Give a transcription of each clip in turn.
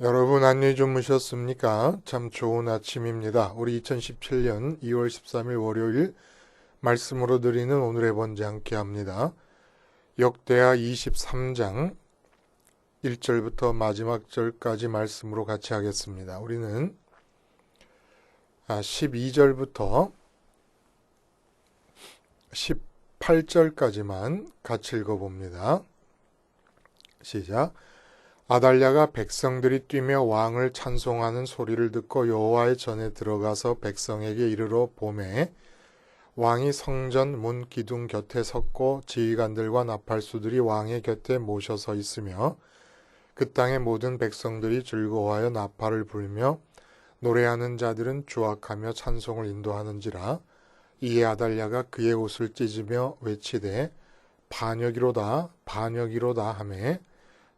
여러분 안녕히 주무셨습니까? 참 좋은 아침입니다. 우리 2017년 2월 13일 월요일 말씀으로 드리는 오늘의 번제 함께 합니다. 역대하 23장 1절부터 마지막 절까지 말씀으로 같이 하겠습니다. 우리는 12절부터 18절까지만 같이 읽어봅니다. 시작. 아달랴가 백성들이 뛰며 왕을 찬송하는 소리를 듣고 여호와의 전에 들어가서 백성에게 이르러 보매 왕이 성전 문 기둥 곁에 섰고 지휘관들과 나팔수들이 왕의 곁에 모셔서 있으며 그 땅의 모든 백성들이 즐거워하여 나팔을 불며 노래하는 자들은 주악하며 찬송을 인도하는지라. 이에 아달랴가 그의 옷을 찢으며 외치되 반역이로다 반역이로다 하매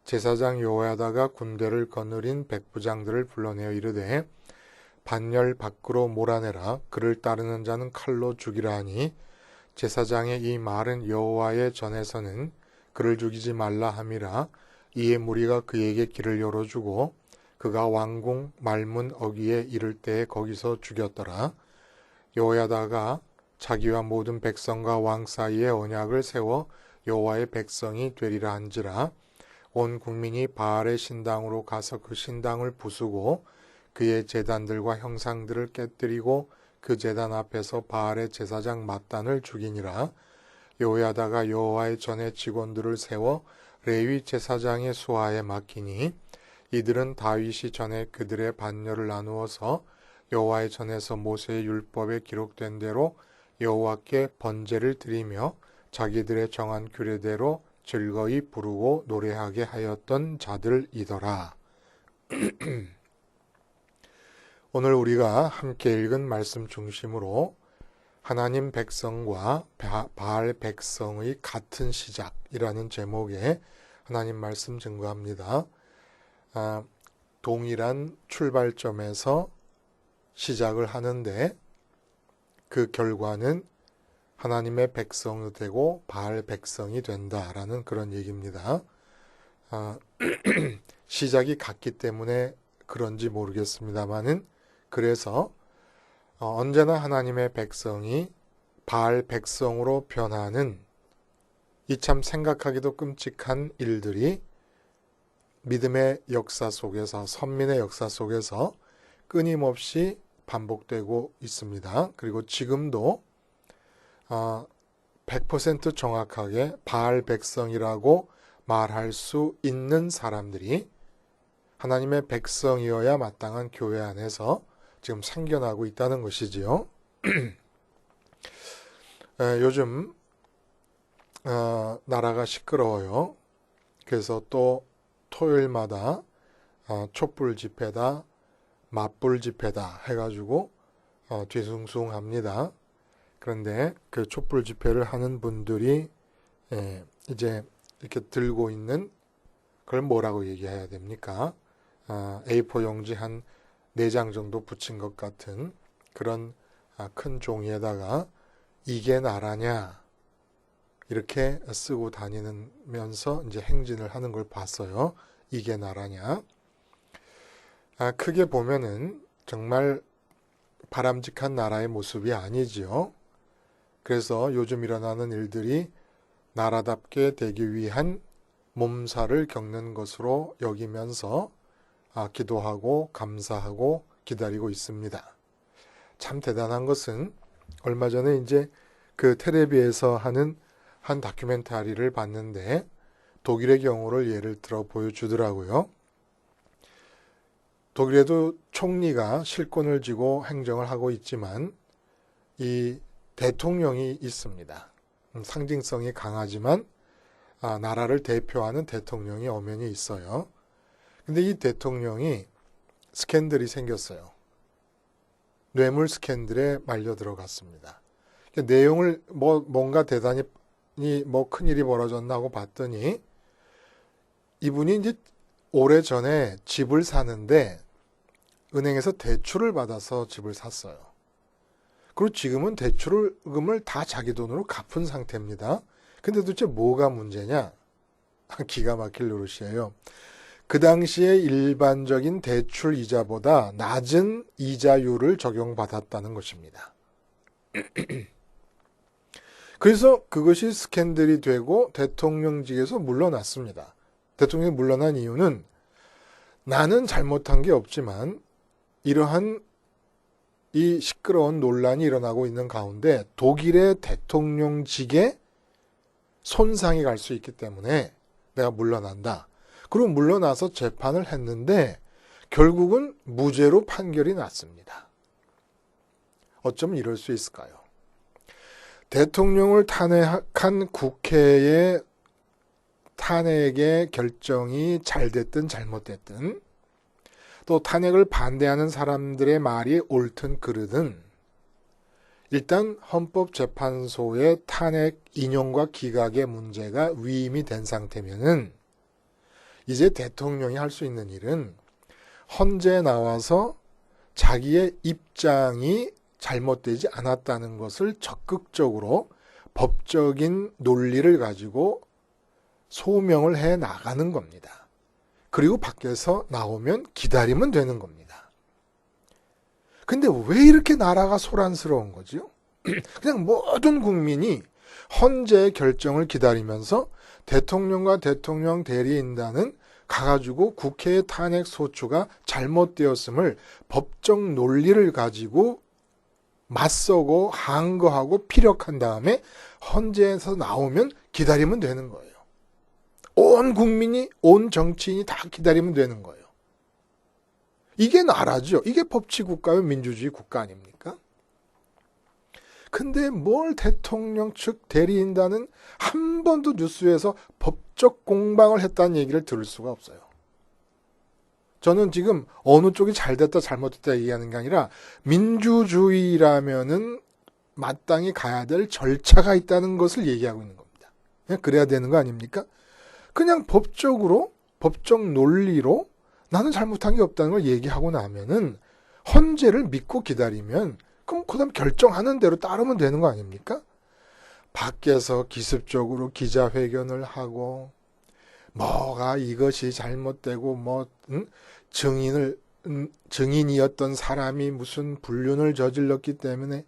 제사장 요야다가 군대를 거느린 백부장들을 불러내어 이르되 반열 밖으로 몰아내라. 그를 따르는 자는 칼로 죽이라 하니 제사장의 이 말은 여호와의 전에서는 그를 죽이지 말라 함이라. 이에 무리가 그에게 길을 열어주고 그가 왕궁 말문 어귀에 이를 때에 거기서 죽였더라. 요야다가 자기와 모든 백성과 왕 사이에 언약을 세워 여호와의 백성이 되리라 한지라. 온 국민이 바알의 신당으로 가서 그 신당을 부수고 그의 제단들과 형상들을 깨뜨리고 그 제단 앞에서 바알의 제사장 mat단을 죽이니라. 요야다가 여호와의 전에 직원들을 세워 레위 제사장의 수하에 맡기니 이들은 다윗이 전에 그들의 반열을 나누어서 여호와의 전에서 모세의 율법에 기록된 대로 여호와께 번제를 드리며 자기들의 정한 규례대로 즐거이 부르고 노래하게 하였던 자들이더라. 오늘 우리가 함께 읽은 말씀 중심으로 하나님 백성과 바알 백성의 같은 시작이라는 제목의 하나님 말씀 증거합니다. 동일한 출발점에서 시작을 하는데 그 결과는 하나님의 백성이 되고 바알 백성이 된다라는 그런 얘기입니다. 시작이 같기 때문에 그런지 모르겠습니다만은 그래서 언제나 하나님의 백성이 바알 백성으로 변하는 이 참 생각하기도 끔찍한 일들이 믿음의 역사 속에서 선민의 역사 속에서 끊임없이 반복되고 있습니다. 그리고 지금도 100% 정확하게 바알 백성이라고 말할 수 있는 사람들이 하나님의 백성이어야 마땅한 교회 안에서 지금 생겨나고 있다는 것이지요. 요즘 나라가 시끄러워요. 그래서 또 토요일마다 촛불 집회다, 맞불 집회다 해가지고 뒤숭숭합니다. 그런데 그 촛불 집회를 하는 분들이 이제 이렇게 들고 있는 그걸 뭐라고 얘기해야 됩니까? A4 용지 한 4장 정도 붙인 것 같은 그런 큰 종이에다가 이게 나라냐 이렇게 쓰고 다니면서 이제 행진을 하는 걸 봤어요. 이게 나라냐? 크게 보면은 정말 바람직한 나라의 모습이 아니지요. 그래서 요즘 일어나는 일들이 나라답게 되기 위한 몸살을 겪는 것으로 여기면서 기도하고 감사하고 기다리고 있습니다. 참 대단한 것은 얼마 전에 이제 그 텔레비에서 하는 한 다큐멘터리를 봤는데 독일의 경우를 예를 들어 보여주더라고요. 독일에도 총리가 실권을 쥐고 행정을 하고 있지만 이 대통령이 있습니다. 상징성이 강하지만 나라를 대표하는 대통령이 엄연히 있어요. 근데 이 대통령이 스캔들이 생겼어요. 뇌물 스캔들에 말려 들어갔습니다. 내용을 뭔가 대단히 큰일이 벌어졌나 하고 봤더니 이분이 이제 오래전에 집을 사는데 은행에서 대출을 받아서 집을 샀어요. 그리고 지금은 대출금을 다 자기 돈으로 갚은 상태입니다. 근데 도대체 뭐가 문제냐? 기가 막힐 노릇이에요. 그 당시에 일반적인 대출 이자보다 낮은 이자율을 적용받았다는 것입니다. 그래서 그것이 스캔들이 되고 대통령직에서 물러났습니다. 대통령이 물러난 이유는 나는 잘못한 게 없지만 이러한 이 시끄러운 논란이 일어나고 있는 가운데 독일의 대통령직에 손상이 갈 수 있기 때문에 내가 물러난다. 그리고 물러나서 재판을 했는데 결국은 무죄로 판결이 났습니다. 어쩌면 이럴 수 있을까요? 대통령을 탄핵한 국회의 탄핵의 결정이 잘 됐든 잘못됐든 또 탄핵을 반대하는 사람들의 말이 옳든 그르든 일단 헌법재판소의 탄핵 인용과 기각의 문제가 위임이 된 상태면은 이제 대통령이 할 수 있는 일은 헌재에 나와서 자기의 입장이 잘못되지 않았다는 것을 적극적으로 법적인 논리를 가지고 소명을 해 나가는 겁니다. 그리고 밖에서 나오면 기다리면 되는 겁니다. 근데 왜 이렇게 나라가 소란스러운 거지요? 그냥 모든 국민이 헌재의 결정을 기다리면서 대통령과 대통령 대리인단은 가가지고 국회의 탄핵 소추가 잘못되었음을 법적 논리를 가지고 맞서고 항거하고 피력한 다음에 헌재에서 나오면 기다리면 되는 거예요. 온 국민이, 온 정치인이 다 기다리면 되는 거예요. 이게 나라죠. 이게 법치국가요, 민주주의 국가 아닙니까? 근데 뭘 대통령 측 대리인단은 한 번도 뉴스에서 법적 공방을 했다는 얘기를 들을 수가 없어요. 저는 지금 어느 쪽이 잘됐다 잘못됐다 얘기하는 게 아니라 민주주의라면은 마땅히 가야 될 절차가 있다는 것을 얘기하고 있는 겁니다. 그래야 되는 거 아닙니까? 그냥 법적으로, 법적 논리로 나는 잘못한 게 없다는 걸 얘기하고 나면은 헌재를 믿고 기다리면 그럼 그다음 결정하는 대로 따르면 되는 거 아닙니까? 밖에서 기습적으로 기자회견을 하고 뭐가 이것이 잘못되고 증인이었던 사람이 무슨 불륜을 저질렀기 때문에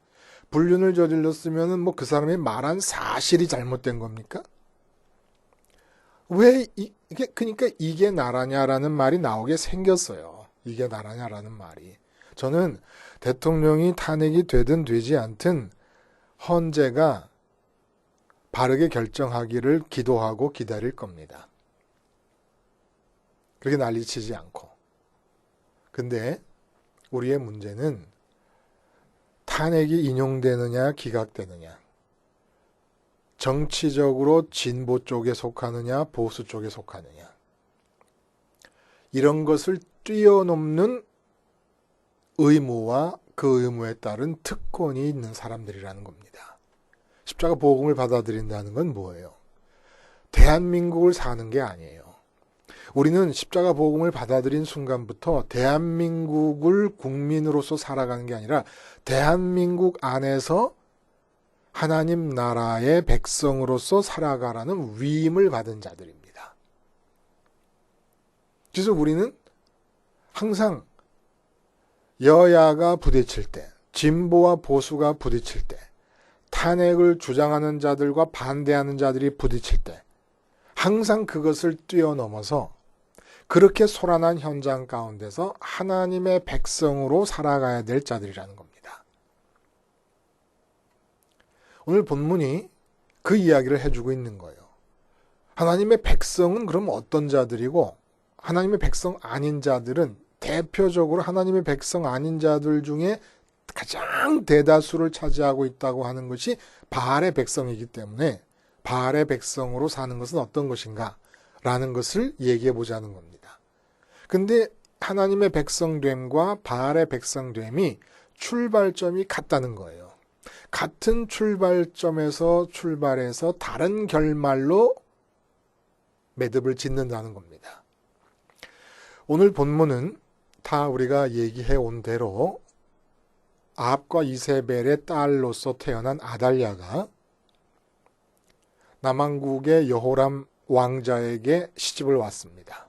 불륜을 저질렀으면은 그 사람이 말한 사실이 잘못된 겁니까? 그러니까 이게 나라냐라는 말이 나오게 생겼어요. 이게 나라냐라는 말이. 저는 대통령이 탄핵이 되든 되지 않든 헌재가 바르게 결정하기를 기도하고 기다릴 겁니다. 그렇게 난리치지 않고. 근데 우리의 문제는 탄핵이 인용되느냐 기각되느냐, 정치적으로 진보 쪽에 속하느냐 보수 쪽에 속하느냐, 이런 것을 뛰어넘는 의무와 그 의무에 따른 특권이 있는 사람들이라는 겁니다. 십자가 복음을 받아들인다는 건 뭐예요? 대한민국을 사는 게 아니에요. 우리는 십자가 복음을 받아들인 순간부터 대한민국을 국민으로서 살아가는 게 아니라 대한민국 안에서 하나님 나라의 백성으로서 살아가라는 위임을 받은 자들입니다. 그래서 우리는 항상 여야가 부딪힐 때, 진보와 보수가 부딪힐 때, 탄핵을 주장하는 자들과 반대하는 자들이 부딪힐 때 항상 그것을 뛰어넘어서 그렇게 소란한 현장 가운데서 하나님의 백성으로 살아가야 될 자들이라는 겁니다. 오늘 본문이 그 이야기를 해주고 있는 거예요. 하나님의 백성은 그럼 어떤 자들이고 하나님의 백성 아닌 자들은 대표적으로 하나님의 백성 아닌 자들 중에 가장 대다수를 차지하고 있다고 하는 것이 바알의 백성이기 때문에 바알의 백성으로 사는 것은 어떤 것인가 라는 것을 얘기해 보자는 겁니다. 근데 하나님의 백성됨과 바알의 백성됨이 출발점이 같다는 거예요. 같은 출발점에서 출발해서 다른 결말로 매듭을 짓는다는 겁니다. 오늘 본문은 다 우리가 얘기해 온 대로 아합과 이세벨의 딸로서 태어난 아달랴가 남왕국의 여호람 왕자에게 시집을 왔습니다.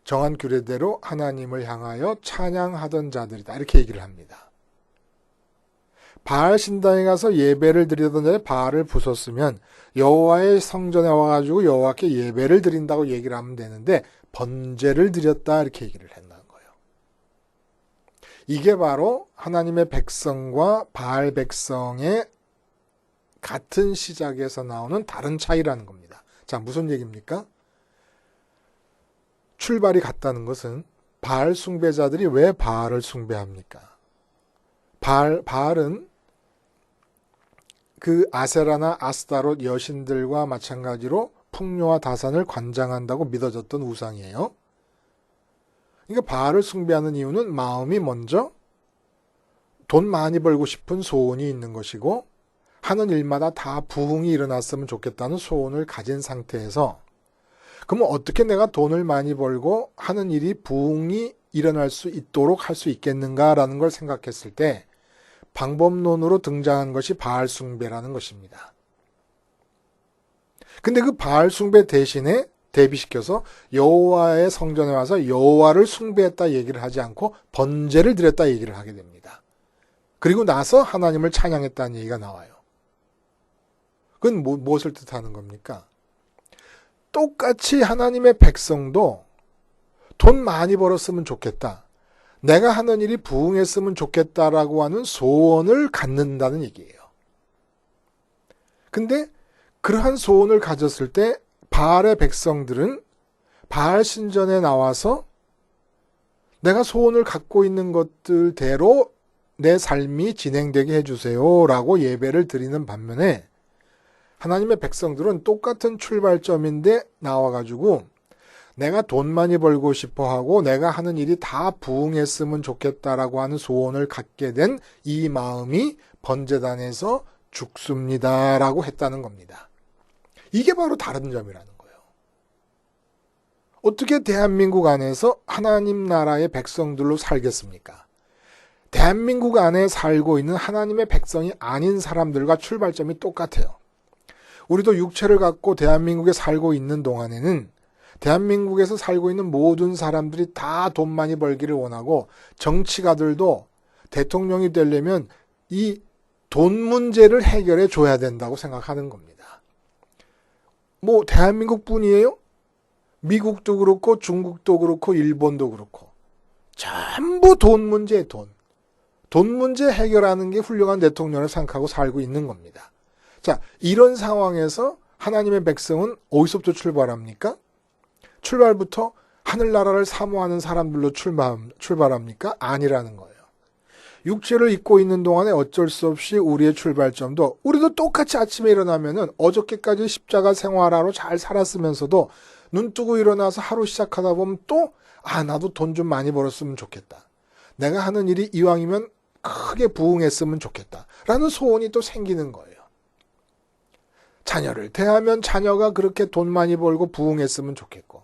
정한 규례대로 하나님을 향하여 찬양하던 자들이다. 이렇게 얘기를 합니다. 바알 신당에 가서 예배를 드리던 자에 바알을 부쉈으면 여호와의 성전에 와가지고 여호와께 예배를 드린다고 얘기를 하면 되는데 번제를 드렸다 이렇게 얘기를 했다는 거예요. 이게 바로 하나님의 백성과 바알 백성의 같은 시작에서 나오는 다른 차이라는 겁니다. 자, 무슨 얘기입니까? 출발이 같다는 것은 바알 숭배자들이 왜 바알을 숭배합니까? 바알은 그 아세라나 아스타롯 여신들과 마찬가지로 풍요와 다산을 관장한다고 믿어졌던 우상이에요. 그러니까 바알을 숭배하는 이유는 마음이 먼저 돈 많이 벌고 싶은 소원이 있는 것이고 하는 일마다 다 부흥이 일어났으면 좋겠다는 소원을 가진 상태에서 그러면 어떻게 내가 돈을 많이 벌고 하는 일이 부흥이 일어날 수 있도록 할 수 있겠는가라는 걸 생각했을 때 방법론으로 등장한 것이 바알 숭배라는 것입니다. 근데 그 바알 숭배 대신에 대비시켜서 여호와의 성전에 와서 여호와를 숭배했다 얘기를 하지 않고 번제를 드렸다 얘기를 하게 됩니다. 그리고 나서 하나님을 찬양했다는 얘기가 나와요. 그건 무엇을 뜻하는 겁니까? 똑같이 하나님의 백성도 돈 많이 벌었으면 좋겠다. 내가 하는 일이 부흥했으면 좋겠다라고 하는 소원을 갖는다는 얘기예요. 근데 그러한 소원을 가졌을 때 바알의 백성들은 바알 신전에 나와서 내가 소원을 갖고 있는 것들대로 내 삶이 진행되게 해주세요 라고 예배를 드리는 반면에 하나님의 백성들은 똑같은 출발점인데 나와가지고 내가 돈 많이 벌고 싶어 하고 내가 하는 일이 다 부흥했으면 좋겠다라고 하는 소원을 갖게 된 이 마음이 번제단에서 죽습니다라고 했다는 겁니다. 이게 바로 다른 점이라는 거예요. 어떻게 대한민국 안에서 하나님 나라의 백성들로 살겠습니까? 대한민국 안에 살고 있는 하나님의 백성이 아닌 사람들과 출발점이 똑같아요. 우리도 육체를 갖고 대한민국에 살고 있는 동안에는 대한민국에서 살고 있는 모든 사람들이 다 돈 많이 벌기를 원하고 정치가들도 대통령이 되려면 이 돈 문제를 해결해 줘야 된다고 생각하는 겁니다. 뭐 대한민국뿐이에요? 미국도 그렇고 중국도 그렇고 일본도 그렇고 전부 돈 문제에 돈 문제 해결하는 게 훌륭한 대통령을 생각하고 살고 있는 겁니다. 자, 이런 상황에서 하나님의 백성은 어디서부터 출발합니까? 출발부터 하늘나라를 사모하는 사람들로 출발합니까? 아니라는 거예요. 육체를 입고 있는 동안에 어쩔 수 없이 우리의 출발점도 우리도 똑같이 아침에 일어나면은 어저께까지 십자가 생활하러 잘 살았으면서도 눈 뜨고 일어나서 하루 시작하다 보면 또 나도 돈 좀 많이 벌었으면 좋겠다. 내가 하는 일이 이왕이면 크게 부흥했으면 좋겠다. 라는 소원이 또 생기는 거예요. 자녀를 대하면 자녀가 그렇게 돈 많이 벌고 부흥했으면 좋겠고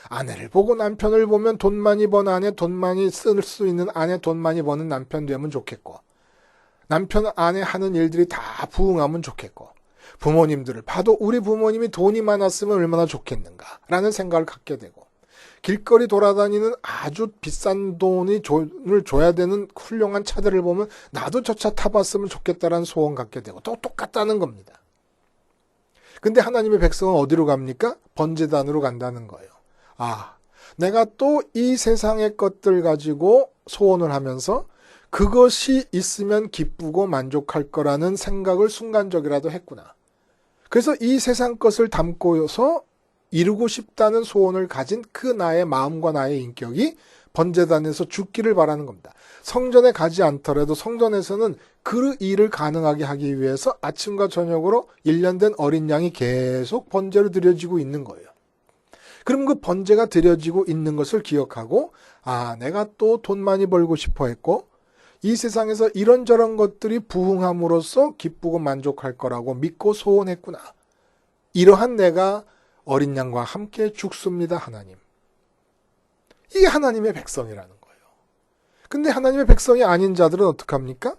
아내를 보고 남편을 보면 돈 많이 번 아내, 돈 많이 쓸 수 있는 아내, 돈 많이 버는 남편 되면 좋겠고 남편, 아내 하는 일들이 다 부흥하면 좋겠고 부모님들을 봐도 우리 부모님이 돈이 많았으면 얼마나 좋겠는가 라는 생각을 갖게 되고 길거리 돌아다니는 아주 비싼 돈을 줘야 되는 훌륭한 차들을 보면 나도 저 차 타봤으면 좋겠다라는 소원 갖게 되고 또 똑같다는 겁니다. 근데 하나님의 백성은 어디로 갑니까? 번제단으로 간다는 거예요. 내가 또 이 세상의 것들 가지고 소원을 하면서 그것이 있으면 기쁘고 만족할 거라는 생각을 순간적이라도 했구나. 그래서 이 세상 것을 담고서 이루고 싶다는 소원을 가진 그 나의 마음과 나의 인격이 번제단에서 죽기를 바라는 겁니다. 성전에 가지 않더라도 성전에서는 그 일을 가능하게 하기 위해서 아침과 저녁으로 1년 된 어린 양이 계속 번제로 드려지고 있는 거예요. 그럼 그 번제가 드려지고 있는 것을 기억하고 내가 또 돈 많이 벌고 싶어 했고 이 세상에서 이런저런 것들이 부흥함으로써 기쁘고 만족할 거라고 믿고 소원했구나. 이러한 내가 어린 양과 함께 죽습니다, 하나님. 이게 하나님의 백성이라는 거예요. 근데 하나님의 백성이 아닌 자들은 어떡합니까?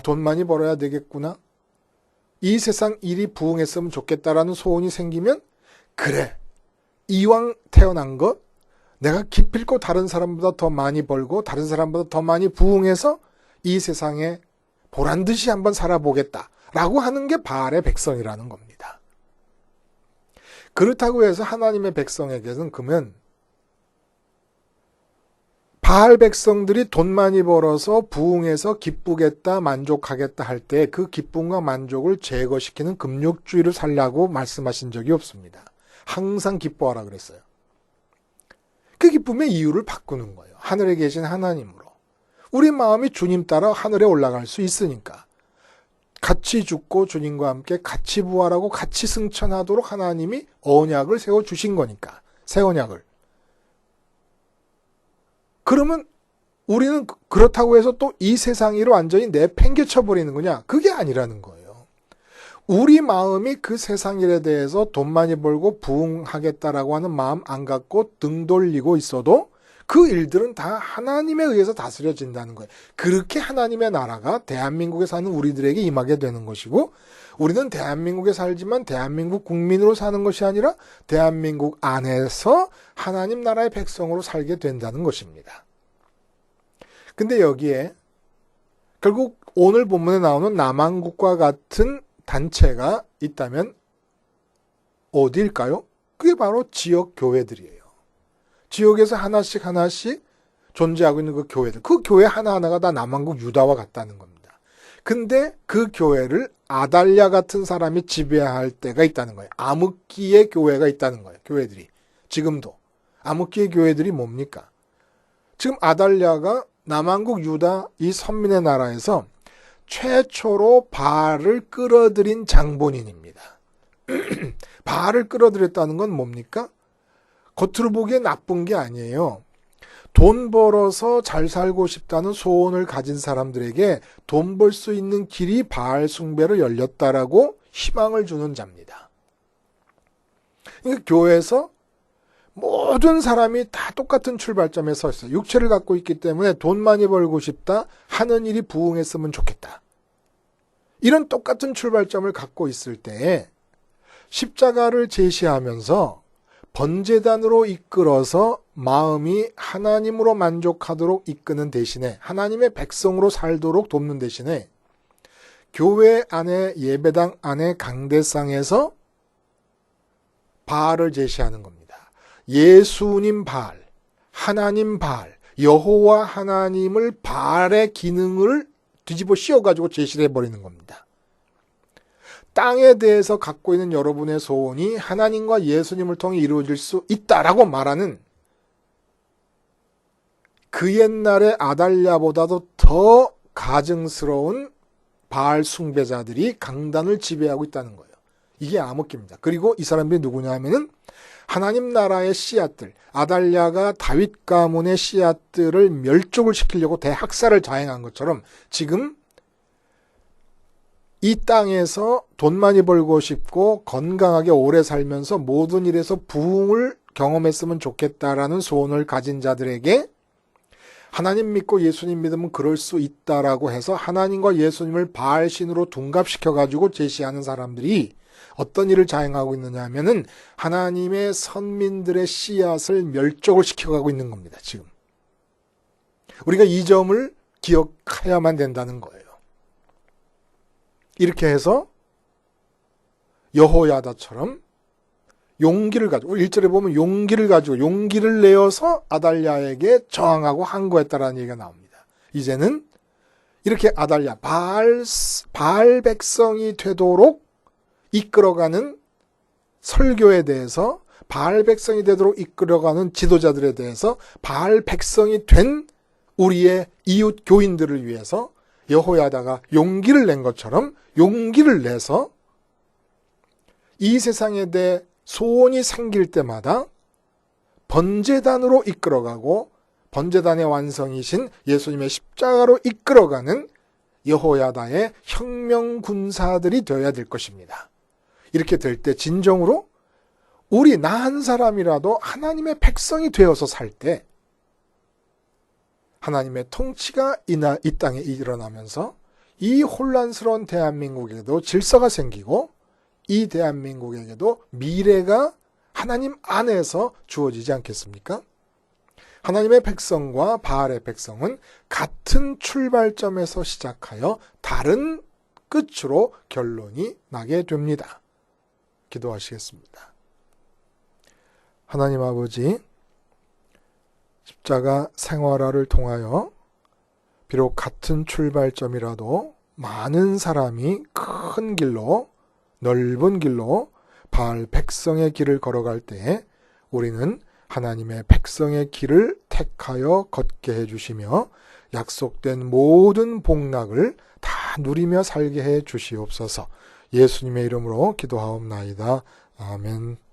돈 많이 벌어야 되겠구나. 이 세상 일이 부흥했으면 좋겠다라는 소원이 생기면 그래. 이왕 태어난 것, 내가 기필코 다른 사람보다 더 많이 벌고 다른 사람보다 더 많이 부흥해서 이 세상에 보란듯이 한번 살아보겠다라고 하는 게 바알의 백성이라는 겁니다. 그렇다고 해서 하나님의 백성에게는 그러면 바알 백성들이 돈 많이 벌어서 부흥해서 기쁘겠다, 만족하겠다 할 때 그 기쁨과 만족을 제거시키는 금욕주의를 살라고 말씀하신 적이 없습니다. 항상 기뻐하라 그랬어요. 그 기쁨의 이유를 바꾸는 거예요. 하늘에 계신 하나님으로. 우리 마음이 주님 따라 하늘에 올라갈 수 있으니까. 같이 죽고 주님과 함께 같이 부활하고 같이 승천하도록 하나님이 언약을 세워주신 거니까. 새 언약을. 그러면 우리는 그렇다고 해서 또 이 세상으로 완전히 내팽개쳐 버리는 거냐? 그게 아니라는 거예요. 우리 마음이 그 세상 일에 대해서 돈 많이 벌고 부흥하겠다라고 하는 마음 안 갖고 등 돌리고 있어도 그 일들은 다 하나님에 의해서 다스려진다는 거예요. 그렇게 하나님의 나라가 대한민국에 사는 우리들에게 임하게 되는 것이고, 우리는 대한민국에 살지만 대한민국 국민으로 사는 것이 아니라 대한민국 안에서 하나님 나라의 백성으로 살게 된다는 것입니다. 근데 여기에 결국 오늘 본문에 나오는 남한국과 같은 단체가 있다면 어디일까요? 그게 바로 지역 교회들이에요. 지역에서 하나씩 존재하고 있는 그 교회들. 그 교회 하나하나가 다 남한국 유다와 같다는 겁니다. 근데 그 교회를 아달랴 같은 사람이 지배할 때가 있다는 거예요. 암흑기의 교회가 있다는 거예요. 교회들이. 지금도. 암흑기의 교회들이 뭡니까? 지금 아달랴가 남한국 유다 이 선민의 나라에서 최초로 바알을 끌어들인 장본인입니다. 바알을 끌어들였다는 건 뭡니까? 겉으로 보기에 나쁜 게 아니에요. 돈 벌어서 잘 살고 싶다는 소원을 가진 사람들에게 돈 벌 수 있는 길이 바알 숭배로 열렸다라고 희망을 주는 자입니다. 그러니까 교회에서 모든 사람이 다 똑같은 출발점에 서 있어요. 육체를 갖고 있기 때문에 돈 많이 벌고 싶다. 하는 일이 부흥했으면 좋겠다. 이런 똑같은 출발점을 갖고 있을 때에 십자가를 제시하면서 번제단으로 이끌어서 마음이 하나님으로 만족하도록 이끄는 대신에 하나님의 백성으로 살도록 돕는 대신에 교회 안에 예배당 안에 강대상에서 바알을 제시하는 겁니다. 예수님 바알, 하나님 바알, 여호와 하나님을 바알의 기능을 뒤집어 씌워가지고 제시를 해버리는 겁니다. 땅에 대해서 갖고 있는 여러분의 소원이 하나님과 예수님을 통해 이루어질 수 있다라고 말하는 그 옛날의 아달랴보다도 더 가증스러운 바알 숭배자들이 강단을 지배하고 있다는 거예요. 이게 암흑기입니다. 그리고 이 사람들이 누구냐 하면은 하나님 나라의 씨앗들, 아달랴가 다윗 가문의 씨앗들을 멸족을 시키려고 대학살을 자행한 것처럼 지금 이 땅에서 돈 많이 벌고 싶고 건강하게 오래 살면서 모든 일에서 부흥을 경험했으면 좋겠다라는 소원을 가진 자들에게 하나님 믿고 예수님 믿으면 그럴 수 있다라고 해서 하나님과 예수님을 바알신으로 둔갑시켜가지고 제시하는 사람들이 어떤 일을 자행하고 있느냐 하면은 하나님의 선민들의 씨앗을 멸족을 시켜가고 있는 겁니다. 지금. 우리가 이 점을 기억해야만 된다는 거예요. 이렇게 해서 여호야다처럼 용기를 가지고 1절에 보면 용기를 내어서 아달랴에게 저항하고 항거했다라는 얘기가 나옵니다. 이제는 이렇게 아달랴 바알 백성이 되도록 이끌어가는 설교에 대해서 바알 백성이 되도록 이끌어가는 지도자들에 대해서 바알 백성이 된 우리의 이웃 교인들을 위해서 여호야다가 용기를 낸 것처럼 용기를 내서 이 세상에 대해 소원이 생길 때마다 번제단으로 이끌어가고 번제단의 완성이신 예수님의 십자가로 이끌어가는 여호야다의 혁명 군사들이 되어야 될 것입니다. 이렇게 될 때 진정으로 우리 나 한 사람이라도 하나님의 백성이 되어서 살 때 하나님의 통치가 이 땅에 일어나면서 이 혼란스러운 대한민국에도 질서가 생기고 이 대한민국에게도 미래가 하나님 안에서 주어지지 않겠습니까? 하나님의 백성과 바알의 백성은 같은 출발점에서 시작하여 다른 끝으로 결론이 나게 됩니다. 기도하시겠습니다. 하나님 아버지, 십자가 생활화를 통하여 비록 같은 출발점이라도 많은 사람이 큰 길로, 넓은 길로 바알 백성의 길을 걸어갈 때 우리는 하나님의 백성의 길을 택하여 걷게 해주시며 약속된 모든 복락을 다 누리며 살게 해 주시옵소서. 예수님의 이름으로 기도하옵나이다. 아멘.